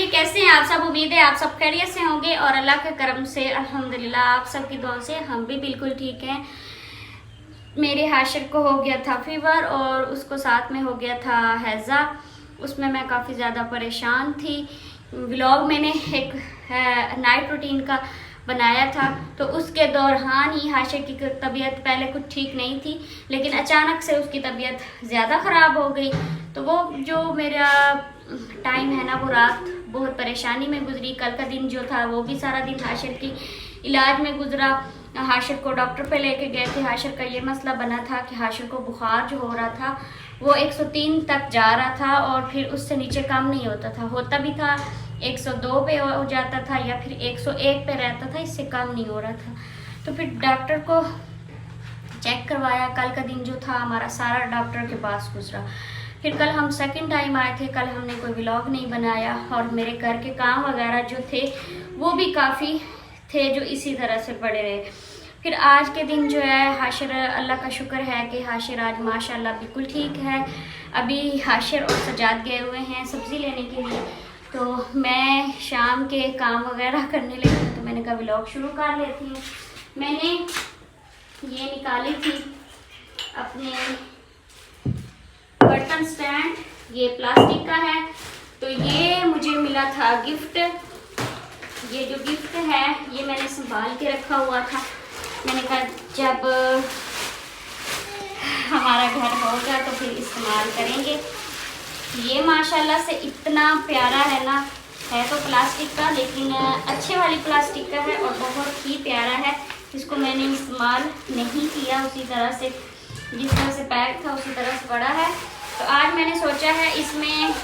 जी, कैसे हैं आप सब। उम्मीद है आप सब खैरियत से होंगे और अल्लाह के करम से अल्हम्दुलिल्लाह आप सबकी दुआ से हम भी बिल्कुल ठीक हैं। मेरे हाशिर को हो गया था फीवर और उसको साथ में हो गया था हैज़ा। उसमें मैं काफ़ी ज़्यादा परेशान थी। व्लॉग मैंने एक नाइट रूटीन का बनाया था, तो उसके दौरान ही हाशिर की तबीयत पहले कुछ ठीक नहीं थी, लेकिन अचानक से उसकी तबीयत ज़्यादा ख़राब हो गई। तो वो जो मेरा टाइम है ना, वो रात बहुत परेशानी में गुजरी। कल का दिन जो था वो भी सारा दिन हाशिर की इलाज में गुजरा। हाशिर को डॉक्टर पे लेके गए थे। हाशिर का ये मसला बना था कि हाशिर को बुखार जो हो रहा था वो 103 तक जा रहा था और फिर उससे नीचे कम नहीं होता था। होता भी था 102 पे हो जाता था या फिर 101 पे रहता था, इससे कम नहीं हो रहा था। तो फिर डॉक्टर को चेक करवाया। कल का दिन जो था हमारा सारा डॉक्टर के पास गुजरा। फिर कल हम सेकंड टाइम आए थे। कल हमने कोई व्लॉग नहीं बनाया और मेरे घर के काम वगैरह जो थे वो भी काफ़ी थे जो इसी तरह से पड़े रहे। फिर आज के दिन जो है हाशिर, अल्लाह का शुक्र है कि हाशिर आज माशाल्लाह बिल्कुल ठीक है। अभी हाशिर और सजाद गए हुए हैं सब्ज़ी लेने के लिए, तो मैं शाम के काम वगैरह करने लगी हूँ, तो मैंने कहा व्लॉग शुरू कर लेती हूँ। मैंने ये निकाली थी अपने बर्तन स्टैंड, ये प्लास्टिक का है, तो ये मुझे मिला था गिफ्ट। ये जो गिफ्ट है ये मैंने संभाल के रखा हुआ था। मैंने कहा जब हमारा घर होगा तो फिर इस्तेमाल करेंगे। ये माशाल्लाह से इतना प्यारा है ना, है तो प्लास्टिक का लेकिन अच्छे वाली प्लास्टिक का है और बहुत ही प्यारा है। इसको मैंने इस्तेमाल नहीं किया, उसी तरह से जिस तरह से पैक था उसी तरह से पड़ा है। तो आज मैंने सोचा है इसमें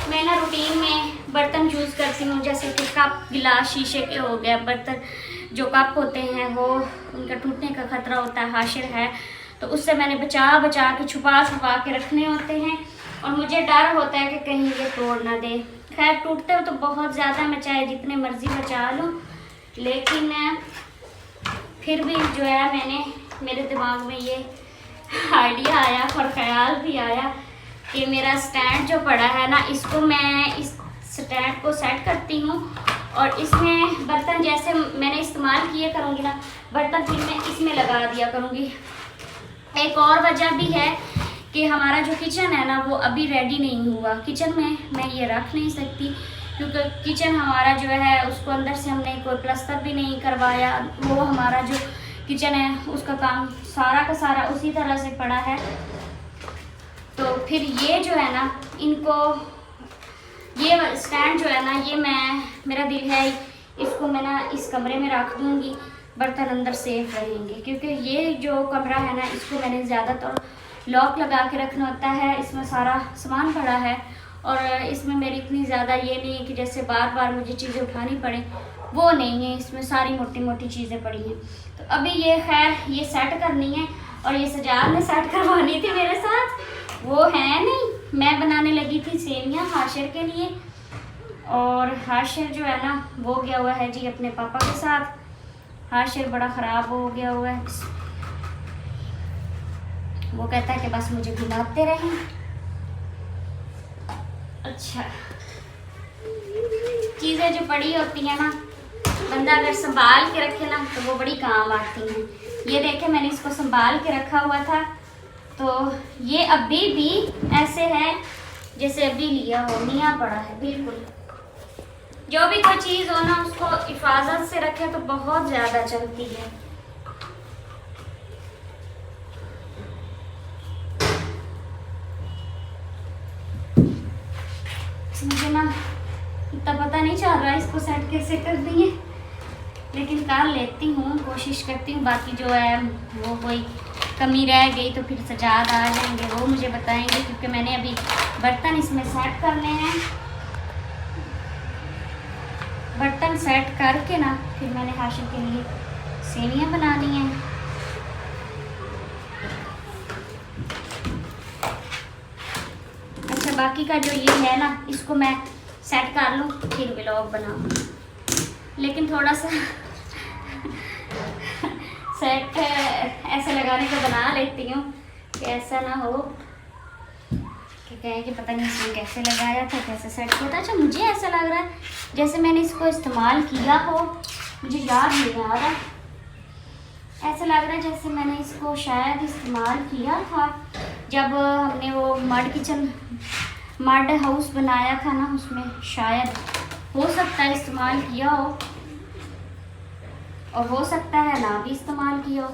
मैं ना रूटीन में बर्तन यूज़ करती हूँ, जैसे कि कप गिलास शीशे के हो गए बर्तन, जो कप होते हैं वो उनका टूटने का खतरा होता है, हाशिर है, तो उससे मैंने बचा के छुपा के रखने होते हैं और मुझे डर होता है कि कहीं ये तोड़ ना दे। खैर टूटते हो तो बहुत ज़्यादा, मैं चाहे जितने मर्जी बचा लूँ, लेकिन फिर भी जो है मेरे दिमाग में ये आइडिया आया और ख्याल भी आया कि मेरा स्टैंड जो पड़ा है ना, इसको मैं इस स्टैंड को सेट करती हूँ और इसमें बर्तन जैसे मैंने इस्तेमाल किए करूँगी ना, बर्तन फिर मैं इसमें लगा दिया करूँगी। एक और वजह भी है कि हमारा जो किचन है ना वो अभी रेडी नहीं हुआ। किचन में मैं ये रख नहीं सकती क्योंकि किचन हमारा जो है उसको अंदर से हमने कोई प्लास्टर भी नहीं करवाया। वो हमारा जो किचन है उसका काम सारा का सारा उसी तरह से पड़ा है। तो फिर ये जो है ना, इनको ये स्टैंड जो है ना, ये मेरा दिल है इसको मैं ना इस कमरे में रख दूँगी, बर्तन अंदर सेफ रहेंगे। क्योंकि ये जो कमरा है ना, इसको मैंने ज़्यादातर लॉक लगा के रखना होता है। इसमें सारा सामान पड़ा है और इसमें मेरी इतनी ज़्यादा ये नहीं है कि जैसे बार बार मुझे चीज़ें उठानी पड़े, वो नहीं है। इसमें सारी मोटी मोटी चीज़ें पड़ी हैं। तो अभी ये खैर ये सेट करनी है और ये सजाद ने सेट करवानी थी मेरे साथ, वो है नहीं। मैं बनाने लगी थी सेवियाँ हाशिर के लिए और हाशिर जो है ना वो गया हुआ है जी अपने पापा के साथ। हाशिर बड़ा ख़राब हो गया हुआ है, वो कहता है कि बस मुझे घुमाते रहें। अच्छा, चीज़ें जो पड़ी होती हैं ना, बंदा अगर संभाल के रखे ना तो वो बड़ी काम आती हैं। ये देखे मैंने इसको संभाल के रखा हुआ था, तो ये अभी भी ऐसे है जैसे अभी लिया हो, नया पड़ा है बिल्कुल। जो भी कोई चीज़ हो ना उसको हिफाजत से रखे तो बहुत ज़्यादा चलती है। मुझे ना इतना पता नहीं चल रहा है इसको सेट कैसे करनी है, लेकिन कर लेती हूँ, कोशिश करती हूँ। बाकी जो है वो कोई कमी रह गई तो फिर सजाद आ जाएंगे, वो मुझे बताएंगे, क्योंकि मैंने अभी बर्तन इसमें सेट करने हैं। बर्तन सेट करके ना फिर मैंने हाशिर के लिए सेवियाँ बनानी हैं। अच्छा, बाकी का जो ये है ना, इसको मैं सेट कर लूँ फिर व्लॉग बनाऊँ, लेकिन थोड़ा सा सेट ऐसे लगाने का बना लेती हूँ कि ऐसा ना हो कि कहें कि पता नहीं इसमें कैसे लगाया था, कैसे सेट किया था। अच्छा मुझे ऐसा लग रहा है जैसे मैंने इसको इस्तेमाल किया हो, मुझे याद नहीं आ रहा, ऐसा लग रहा है जैसे मैंने इसको शायद इस्तेमाल किया था जब हमने वो मड हाउस बनाया था ना, उसमें शायद हो सकता है इस्तेमाल किया हो, और हो सकता है ना भी इस्तेमाल किया हो।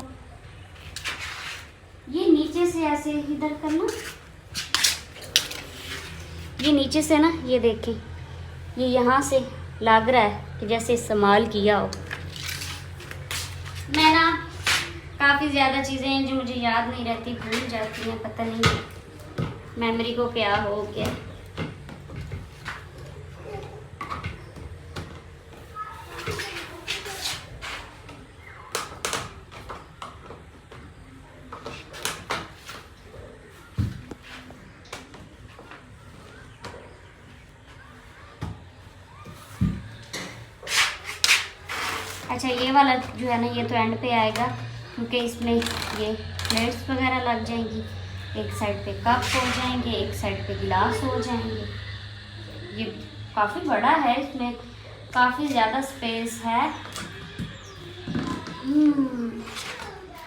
ये नीचे से ऐसे इधर करना, ये नीचे से ना, ये देखें, ये यहाँ से लग रहा है कि जैसे इस्तेमाल किया हो। मैं ना काफ़ी ज़्यादा चीज़ें हैं जो मुझे याद नहीं रहती, भूल जाती हैं, पता नहीं मेमोरी को क्या हो गया। अच्छा ये वाला जो है ना, ये तो एंड पे आएगा क्योंकि इसमें ये प्लेट्स वगैरह लग जाएंगी, एक साइड पे कप हो जाएंगे, एक साइड पे गिलास हो जाएंगे। ये काफ़ी बड़ा है, इसमें काफ़ी ज़्यादा स्पेस है।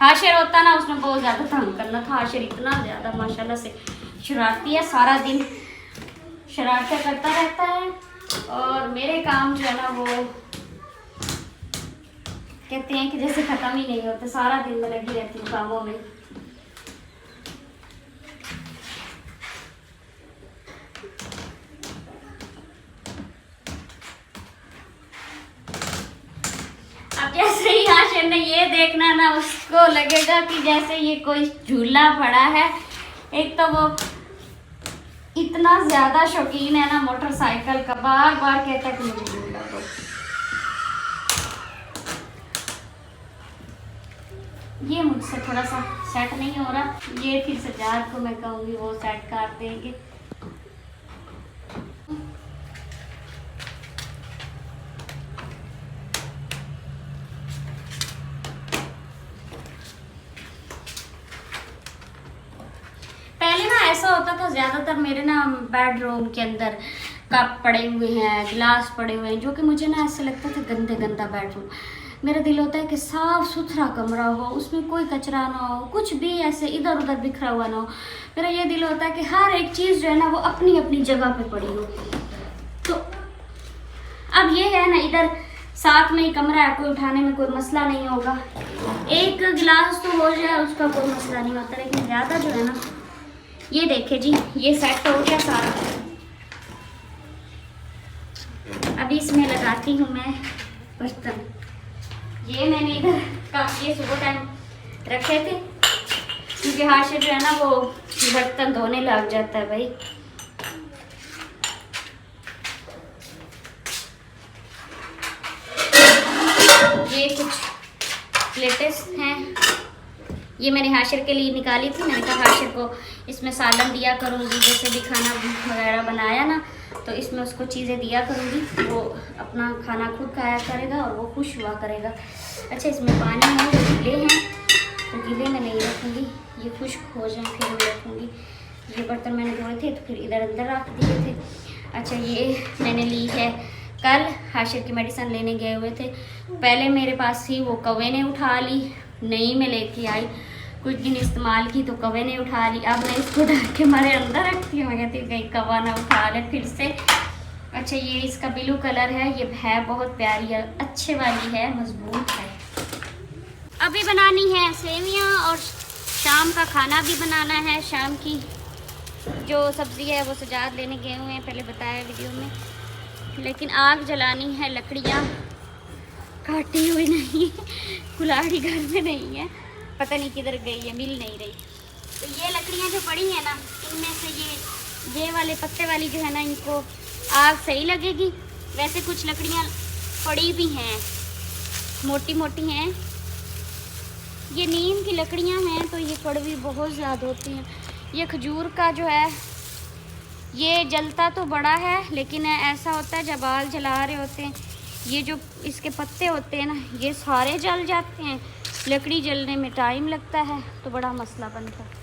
हाशिर होता ना, उसने बहुत ज़्यादा तंग करना था। हाशिर इतना ज़्यादा माशाल्लाह से शरारती है, सारा दिन शरारतें करता रहता है, और मेरे काम जो है ना वो कहते हैं कि जैसे ख़त्म ही नहीं होते, सारा दिन मैं लगी रहती हूँ कामों में। अब जैसे ही हाशिर ने ये देखना ना, उसको लगेगा कि जैसे ये कोई झूला पड़ा है। एक तो वो इतना ज़्यादा शौकीन है ना मोटरसाइकिल का, बार बार कहता है कि मुझे झूला दो। ये मुझसे थोड़ा सा सेट नहीं हो रहा, ये फिर सजाद को मैं कहूँगी वो सेट कर देंगे। पहले ना ऐसा होता था, ज़्यादातर मेरे ना बेडरूम के अंदर कप पड़े हुए हैं, गिलास पड़े हुए हैं, जो कि मुझे ना ऐसा लगता था गंदा बेडरूम। मेरा दिल होता है कि साफ़ सुथरा कमरा हो, उसमें कोई कचरा ना हो, कुछ भी ऐसे इधर उधर बिखरा हुआ ना हो। मेरा ये दिल होता है कि हर एक चीज़ जो है ना वो अपनी अपनी जगह पे पड़ी हो। तो अब ये है ना, इधर साथ में ही कमरा है, कोई उठाने में कोई मसला नहीं होगा। एक गिलास तो हो जाए उसका कोई मसला नहीं होता, लेकिन ज़्यादा जो है ना, ये देखे जी, ये सेट हो गया सारा। अभी इसमें लगाती हूँ मैं बर्तन। ये मैंने इधर ये सुबह टाइम रखे थे क्योंकि हाशिर जो है ना वो बर्तन धोने लग जाता है भाई। ये कुछ प्लेट्स हैं, ये मैंने हाशिर के लिए निकाली थी। मैंने कहा हाशिर को इसमें सालन दिया करूँगी, जैसे भी खाना वगैरह बनाया ना तो इसमें उसको चीज़ें दिया करूँगी, वो अपना खाना खुद खाया करेगा और वो खुश हुआ करेगा। अच्छा इसमें पानी है, गीले हैं तो गीले में नहीं रखूँगी, ये खुश्क हो जाए फिर मैं रखूँगी। ये बर्तन मैंने धोए थे तो फिर इधर अंदर रख दिए थे। अच्छा ये मैंने ली है, कल हाशिर की मेडिसिन लेने गए हुए थे, पहले मेरे पास ही वो कौवे ने उठा ली, नहीं मैं लेके आई, कुछ दिन इस्तेमाल की तो कौवे ने उठा ली। अब मैं इसको डर के मारे अंदर रखती हूँ, मैं कहती हूँ कहीं कौवा ना उठा ले फिर से। अच्छा ये इसका ब्लू कलर है, ये है बहुत प्यारी है, अच्छे वाली है, मजबूत है। अभी बनानी है सेवियाँ और शाम का खाना भी बनाना है। शाम की जो सब्ज़ी है वो सजाद लेने गए हुए हैं, पहले बताया वीडियो में, लेकिन आग जलानी है, लकड़ियाँ काटी हुई नहीं है, कुल्हाड़ी घर में नहीं है, पता नहीं किधर गई है, मिल नहीं रही। तो ये लकड़ियाँ जो पड़ी हैं ना, इनमें से ये वाले पत्ते वाली जो है ना, इनको आग सही लगेगी। वैसे कुछ लकड़ियाँ पड़ी भी हैं, मोटी मोटी हैं, ये नीम की लकड़ियाँ हैं तो ये कड़वी बहुत ज़्यादा होती हैं। ये खजूर का जो है ये जलता तो बड़ा है, लेकिन ऐसा होता है जब आग जला रहे होते हैं, ये जो इसके पत्ते होते हैं ना, ये सारे जल जाते हैं। लकड़ी जलने में टाइम लगता है तो बड़ा मसला बनता है।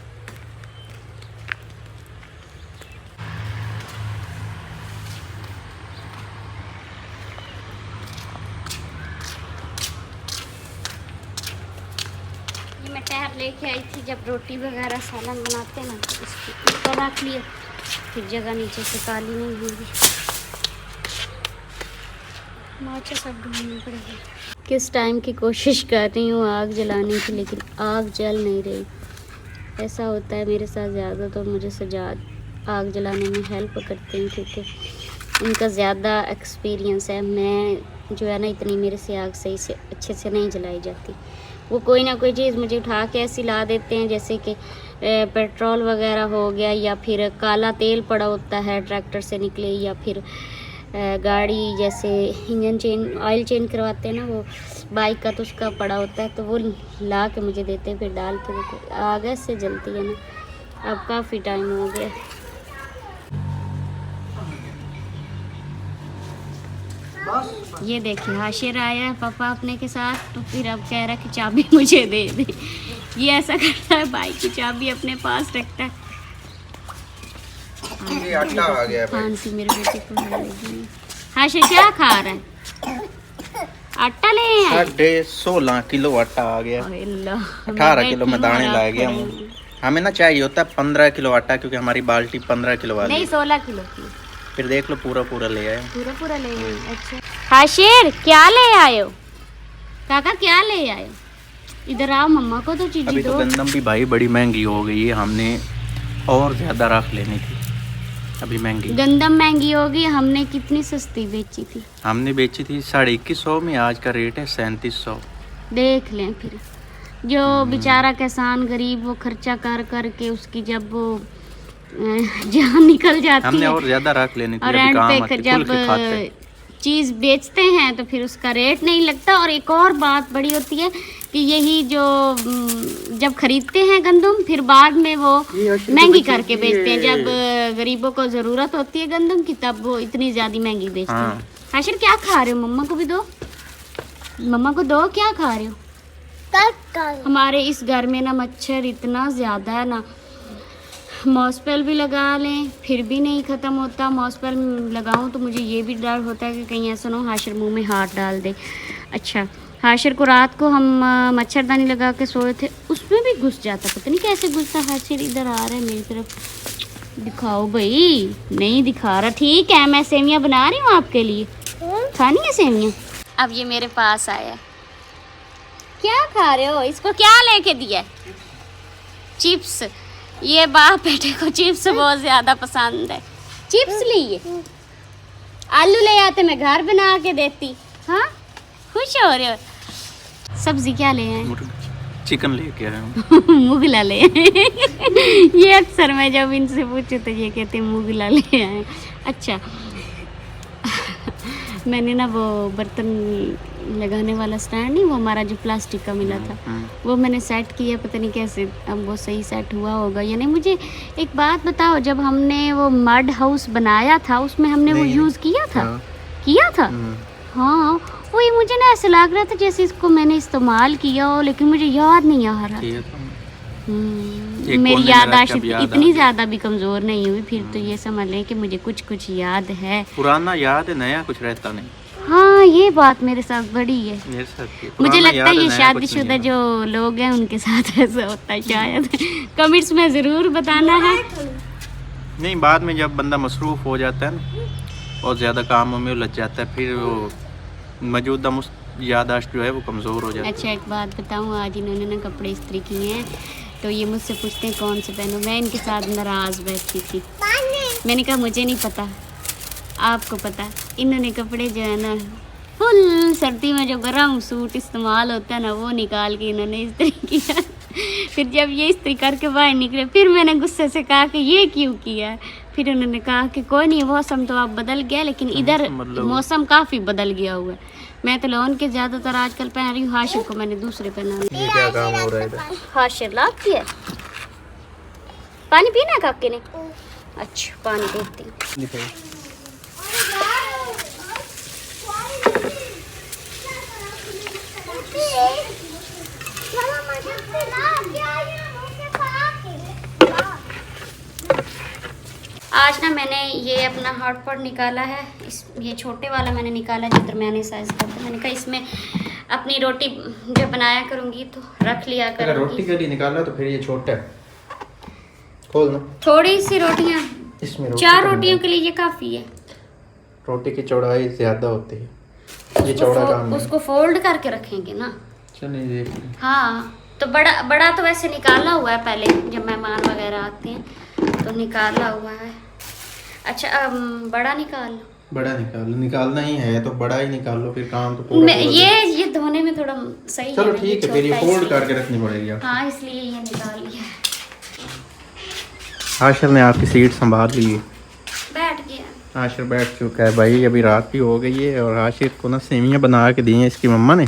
लेके आई थी, जब रोटी वगैरह सालन बनाते ना तो इसके ऊपर रख लिया, फिर जगह नीचे से काली नहीं होगी। माचा सब ढूंढनी पड़ेगी। किस टाइम की कोशिश कर रही हूँ आग जलाने की, लेकिन आग जल नहीं रही। ऐसा होता है मेरे साथ ज़्यादा, तो मुझे सजाद आग जलाने में हेल्प करते हैं क्योंकि उनका ज़्यादा एक्सपीरियंस है। मैं जो है ना, इतनी मेरे से आग सही से अच्छे से नहीं जलाई जाती। वो कोई ना कोई चीज़ मुझे उठा के ऐसी ला देते हैं, जैसे कि पेट्रोल वगैरह हो गया, या फिर काला तेल पड़ा होता है ट्रैक्टर से निकले, या फिर गाड़ी जैसे इंजन चेंज ऑयल चेंज करवाते हैं ना वो बाइक का, तो उसका पड़ा होता है, तो वो ला के मुझे देते हैं, फिर डाल के देते। आग से जलती है ना। अब काफ़ी टाइम हो गया। ये देखिए हाशिर आया है पापा अपने के साथ, तो फिर अब कह रहा है कि चाबी मुझे दे दे। ये ऐसा करता है, बाइक की चाबी अपने पास रखता है। ये आटा आ गया भाई। खांसी मेरे बेटे को हो रही है। हाशिर क्या खा रहा है? आटा ले आए? 16.5 किलो आटा आ गया। 18 किलो में दाने लाए गया। हमें ना चाहिए होता है 15 किलो आटा, क्योंकि हमारी बाल्टी 15 किलो वाली नहीं 16 किलो की। फिर देख लो पूरा ले आए। पूरा ले आए। अच्छा हाशिर क्या ले आए हो? काका क्या ले आए हो? इधर आओ, मम्मा को तो चीज़ अभी दो। तो गंदम भी भाई बड़ी महंगी हो गई है, हमने और ज़्यादा रख लेनी थी। अभी महंगी गंदम महंगी होगी, हमने कितनी सस्ती बेची थी? हमने बेची थी 2150 में, आज का रेट है 3700। देख लें फिर, जो बेचारा किसान गरीब वो खर्चा कर कर के उसकी जब वो जान निकल जाती हमने है, और ज्यादा रख लेनी थी। और अभी एंड काम पे आती, जब खुल के खाते। चीज़ बेचते हैं तो फिर उसका रेट नहीं लगता। और एक और बात बड़ी होती है कि यही जो जब खरीदते हैं गंदम, फिर बाद में वो महंगी करके बेचते हैं। जब गरीबों को ज़रूरत होती है गंदम की, तब वो इतनी ज़्यादा महंगी बेचते हैं। हाशिर क्या खा रहे हो? मम्मा को भी दो, मम्मा को दो। क्या खा रहे हो? हमारे इस घर में ना मच्छर इतना ज़्यादा है ना, मॉस्पेल भी लगा लें फिर भी नहीं ख़त्म होता। मॉस्पेल लगाऊं तो मुझे ये भी डर होता है कि कहीं ऐसा ना हो हाशिर मुंह में हाथ डाल दे। अच्छा हाशिर को रात को हम मच्छरदानी लगा के सोए थे, उसमें भी घुस जाता, पता नहीं कैसे घुसता। हाशिर इधर आ रहा है मेरी तरफ, दिखाओ भाई। नहीं दिखा रहा। ठीक है, मैं सेवियाँ बना रही हूँ आपके लिए, खानी है सेवियाँ। अब ये मेरे पास आया। क्या खा रहे हो? इसको क्या लेके दिया? चिप्स। ये बाप बेटे को चिप्स बहुत ज़्यादा पसंद है। चिप्स लिए, आलू ले आते मैं घर बना के देती। हाँ खुश हो रहे हो? सब्जी क्या ले आए? चिकन लेके आया हूँ। मुगला ले आए। ये अक्सर मैं जब इनसे पूछूं तो ये कहते हैं मुगला ले आए। अच्छा मैंने ना वो बर्तन लगाने वाला स्टैंड नहीं, वो हमारा जो प्लास्टिक का मिला था, वो मैंने सेट किया। पता नहीं कैसे अब वो सही सेट हुआ होगा या नहीं। मुझे एक बात बताओ, जब हमने वो मड हाउस बनाया था उसमें हमने वो यूज़ किया था? किया था। हाँ वही मुझे ना ऐसा लग रहा था जैसे इसको मैंने इस्तेमाल किया हो, लेकिन मुझे याद नहीं आ रहा। मेरी याददाश्त इतनी ज़्यादा भी कमज़ोर नहीं हुई। फिर तो ये समझ लें कि मुझे कुछ कुछ याद है। पुराना याद है, नया कुछ रहता नहीं। हाँ ये बात मेरे साथ बड़ी है। मेरे साथ मुझे लगता है ये शादीशुदा जो लोग हैं उनके साथ ऐसा होता है शायद। कमेंट्स में ज़रूर बताना है। नहीं, बाद में जब बंदा मसरूफ़ हो जाता है ना और ज़्यादा कामों में उलझ जाता है, फिर वो मौजूदा याददाश्त जो है वो कमज़ोर हो जाती है। अच्छा एक बात बताऊँ, आज इन्होंने ना कपड़े इस्त्री किए हैं, तो ये मुझसे पूछते हैं कौन से पहनूं। मैं इनके साथ नाराज़ बैठती थी, मैंने कहा मुझे नहीं पता, आपको पता। इन्होंने कपड़े जो है ना फुल सर्दी में जो गर्म सूट इस्तेमाल होता है ना, वो निकाल के इन्होंने इस्त्री किया। फिर जब ये इस्त्री करके बाहर निकले, फिर मैंने गुस्से से कहा कि ये क्यों किया। फिर उन्होंने कहा कि कोई नहीं, मौसम तो अब बदल गया, लेकिन इधर मौसम काफ़ी बदल गया हुआ है। मैं तो लोन के ज़्यादातर आजकल पहन रही हूँ। हाशिर को मैंने दूसरे पहना। ये क्या काम हो रहा है इधर? हाशिर लाभ किया। पानी पीना है काके ने? अच्छा पानी देती हूँ। आज ना मैंने ये अपना हॉटपॉट निकाला है। ये छोटे वाला मैंने निकाला जो दरमियाने साइज़ का था। मैंने कहा इसमें अपनी रोटी जब बनाया करूँगी तो रख लिया अगर रोटी करूँगी। के लिए निकाला तो फिर ये छोटा है, खोल ना थोड़ी सी रोटियाँ, इसमें रोटी 4 का रोटियों के लिए ये काफ़ी है। रोटी की चौड़ाई ज्यादा होती है, ये चौड़ा काम है। उसको फोल्ड करके रखेंगे ना। चलिए देख लें। हाँ तो बड़ा बड़ा तो वैसे निकाला हुआ है, पहले जब मेहमान वगैरह आते हैं तो निकाला हुआ है। अच्छा बड़ा निकाल लो। बड़ा निकालना ही है तो बड़ा ही निकाल लो, फिर काम तो पूरा ये धोने में थोड़ा सही चलो है। ठीक है, फिर ये फोल्ड करके रखनी पड़ेगी आपको। हाँ इसलिए ये निकाल लिया है। आशिर ने आपकी सीट संभाल ली है, बैठ गया। आशिर बैठ चुका है भाई, अभी रात भी हो गई है और आशिर को ना सेवियां बना के दी हैं इसकी मम्मा ने।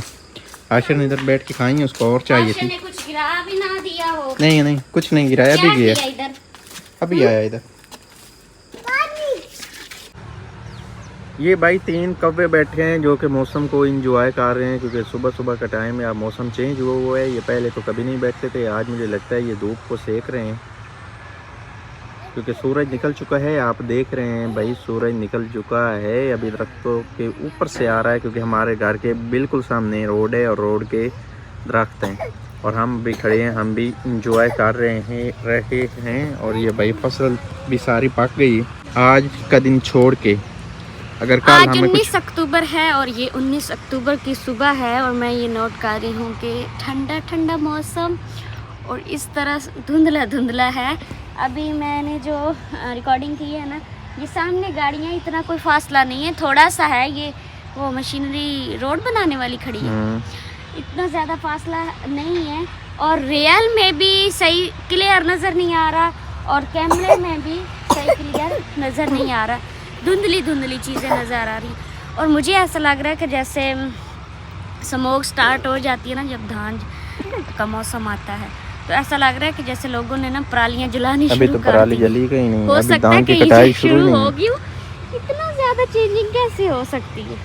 आशिर ने इधर बैठ के खाई है, उसको और चाहिए आशिर थी। ने कुछ गिरा भी ना दिया हो। नहीं कुछ नहीं गिराया, क्या अभी गया, किया इधर? अभी आया इधर। ये भाई 3 कौवे बैठे हैं जो कि मौसम को इंजॉय कर रहे हैं, क्योंकि सुबह सुबह का टाइम है, अब मौसम चेंज हुआ है। ये पहले तो कभी नहीं बैठते थे, आज मुझे लगता है ये धूप को सेक रहे हैं, क्योंकि सूरज निकल चुका है। आप देख रहे हैं भाई, सूरज निकल चुका है, अभी दरख्तों के ऊपर से आ रहा है, क्योंकि हमारे घर के बिल्कुल सामने रोड है और रोड के दरख्त हैं और हम भी खड़े हैं, हम भी इंजॉय कर रहे हैं। और ये भाई फसल भी सारी पक गई आज का दिन छोड़ के। अगर कल आज हमें 19 अक्टूबर है और ये 19 अक्टूबर की सुबह है और मैं ये नोट कर रही हूँ कि ठंडा ठंडा मौसम और इस तरह धुंधला धुंधला है। अभी मैंने जो रिकॉर्डिंग की है ना, ये सामने गाड़ियाँ, इतना कोई फासला नहीं है, थोड़ा सा है, ये वो मशीनरी रोड बनाने वाली खड़ी है, इतना ज़्यादा फासला नहीं है। और रियल में भी सही क्लियर नज़र नहीं आ रहा और कैमरे में भी सही क्लियर नज़र नहीं आ रहा, धुंधली धुंधली चीज़ें नज़र आ रही हैं। और मुझे ऐसा लग रहा है कि जैसे स्मोक स्टार्ट हो जाती है ना जब धान का मौसम आता है, तो ऐसा लग रहा है कि जैसे लोगों ने ना परालियाँ जलानी अभी शुरू तो कर पराली दी। जली गई नहीं, हो अभी सकता है धान कि की कटाई ये शुरू शुरू नहीं। होगी। इतना ज़्यादा चेंजिंग कैसे हो सकती है?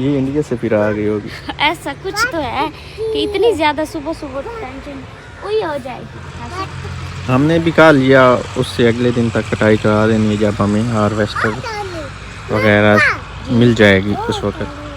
ये इंडिया से फिर आ गई होगी। ऐसा कुछ तो है कि इतनी ज़्यादा सुबह सुबह टेंशन कोई हो जाएगी। हमने भी कहा लिया, उससे अगले दिन तक कटाई करा देनी है, जब हमें हार्वेस्टर वगैरह मिल जाएगी उस वक्त।